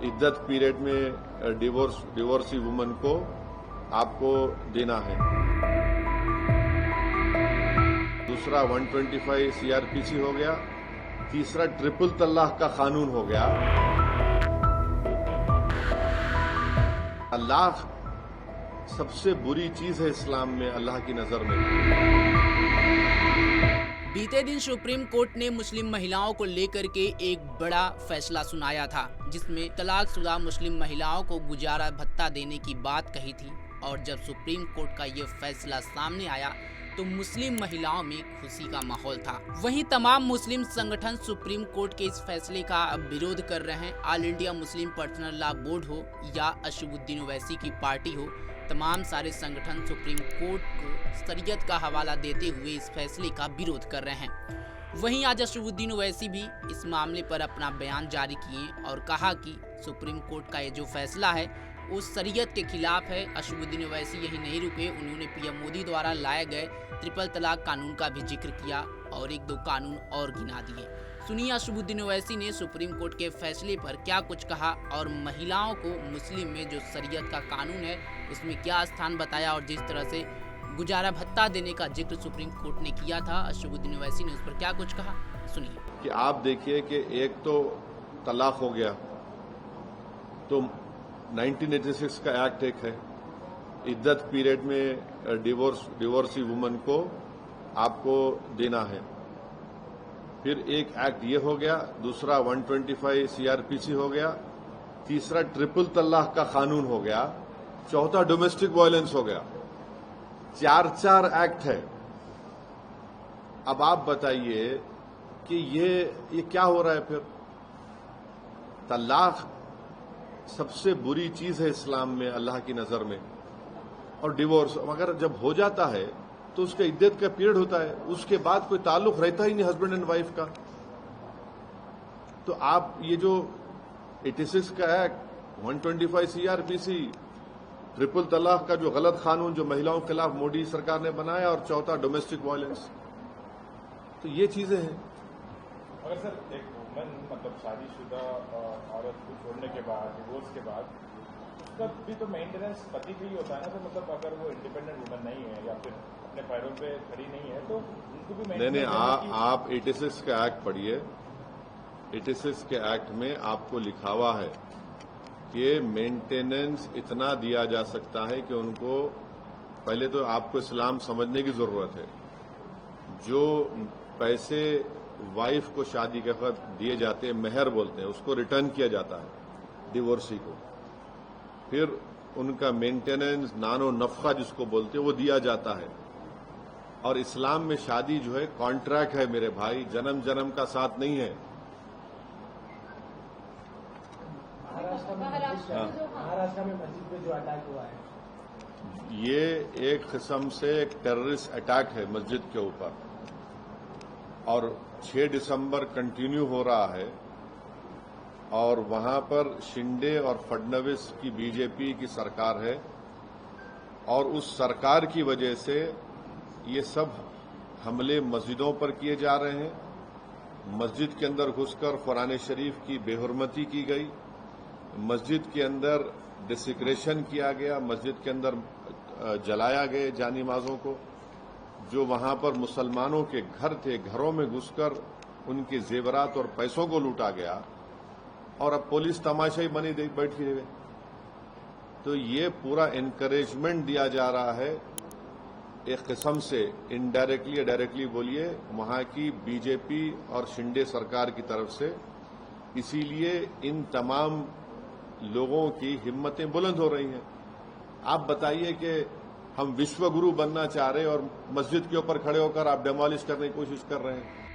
इद्दत period में divorcee woman को आपको देना है। दूसरा 125 सीआरपीसी हो गया। तीसरा ट्रिपल तलाक का कानून हो गया। तलाक सबसे बुरी चीज है इस्लाम में, अल्लाह की नजर में। बीते दिन सुप्रीम कोर्ट ने मुस्लिम महिलाओं को लेकर के एक बड़ा फैसला सुनाया था, जिसमें तलाकशुदा मुस्लिम महिलाओं को गुजारा भत्ता देने की बात कही थी। और जब सुप्रीम कोर्ट का ये फैसला सामने आया तो मुस्लिम महिलाओं में खुशी का माहौल था। वहीं तमाम मुस्लिम संगठन सुप्रीम कोर्ट के इस फैसले का विरोध कर रहे हैं। All India Muslim personal law board हो या असदुद्दीन ओवैसी की पार्टी हो, तमाम सारे संगठन सुप्रीम कोर्ट को शरीयत का हवाला देते हुए इस फैसले का विरोध कर रहे हैं। वहीं आज असदुद्दीन ओवैसी भी इस मामले पर अपना बयान जारी किए और कहा कि सुप्रीम कोर्ट का ये जो फैसला है उस शरीयत के खिलाफ है। असदुद्दीन ओवैसी यही नहीं रुके, उन्होंने पीएम मोदी द्वारा लाए गए ट्रिपल तलाक कानून का भी जिक्र किया और एक दो कानून और गिना दिए। सुनिए असदुद्दीन ओवैसी ने सुप्रीम कोर्ट के फैसले पर क्या कुछ कहा और महिलाओं को मुस्लिम में जो शरीयत का कानून है उसमें क्या स्थान बताया और जिस तरह से गुजारा भत्ता देने का जिक्र सुप्रीम कोर्ट ने किया था, असदुद्दीन ओवैसी ने उस पर क्या कुछ कहा, सुनिए। कि आप देखिए कि एक तो तलाक हो गया, तो 1986 का एक्ट एक है, इद्दत पीरियड में डिवोर्सी वुमन को आपको देना है। फिर एक एक्ट ये हो गया, दूसरा 125 सीआरपीसी हो गया, तीसरा ट्रिपल तलाक का कानून हो गया, चौथा डोमेस्टिक वायलेंस हो गया। चार एक्ट है। अब आप बताइए कि ये क्या हो रहा है फिर? तलाक सबसे बुरी चीज है इस्लाम में, अल्लाह की नजर में। और डिवोर्स अगर जब हो जाता है तो उसका इद्दत का पीरियड होता है, उसके बाद कोई ताल्लुक रहता ही नहीं हस्बैंड एंड वाइफ का। तो आप ये जो 86 का एक्ट, 125 सीआरपीसी, ट्रिपल तलाक का जो गलत कानून जो महिलाओं के खिलाफ मोदी सरकार ने बनाया, और चौथा डोमेस्टिक वायलेंस, तो ये चीजें हैं। अगर सर एक वुमन मतलब शादीशुदा औरत को छोड़ने के बाद, डिवोर्स के बाद, उसका भी तो मेंटेनेंस पति का ही होता है ना। तो मतलब अगर वो इंडिपेंडेंट वुमन नहीं है या फिर अपने पैरों पे खड़ी नहीं है तो उनको भी नहीं, आप 86 का एक्ट पढ़िए। 86 के एक्ट में आपको लिखा हुआ है कि मेंटेनेंस इतना दिया जा सकता है कि उनको, पहले तो आपको इस्लाम समझने की जरूरत है। जो पैसे वाइफ को शादी के वक्त दिए जाते हैं, मेहर बोलते हैं, उसको रिटर्न किया जाता है डिवोर्सी को। फिर उनका मेंटेनेंस, नानो नफका जिसको बोलते हैं, वो दिया जाता है। और इस्लाम में शादी जो है कॉन्ट्रैक्ट है मेरे भाई, जन्म जन्म का साथ नहीं है। महाराष्ट्र में मस्जिद में जो अटैक हुआ है, ये एक किस्म से एक टेररिस्ट अटैक है मस्जिद के ऊपर, और 6 दिसंबर कंटिन्यू हो रहा है। और वहां पर शिंदे और फडणवीस की बीजेपी की सरकार है, और उस सरकार की वजह से ये सब हमले मस्जिदों पर किए जा रहे हैं। मस्जिद के अंदर घुसकर कुरान शरीफ की बेहुरमती की गई, मस्जिद के अंदर डिसिक्रेशन किया गया, मस्जिद के अंदर जलाया गए जानिमाजों को। जो वहां पर मुसलमानों के घर थे, घरों में घुसकर उनके जेवरात और पैसों को लूटा गया, और अब पुलिस तमाशाई बनी बैठी है। तो ये पूरा एनकरेजमेंट दिया जा रहा है एक किस्म से, इनडायरेक्टली या डायरेक्टली बोलिए, वहां की बीजेपी और शिंदे सरकार की तरफ से। इसीलिए इन तमाम लोगों की हिम्मतें बुलंद हो रही हैं। आप बताइए कि हम विश्व गुरु बनना चाह रहे हैं और मस्जिद के ऊपर खड़े होकर आप डेमोलिश करने की कोशिश कर रहे हैं।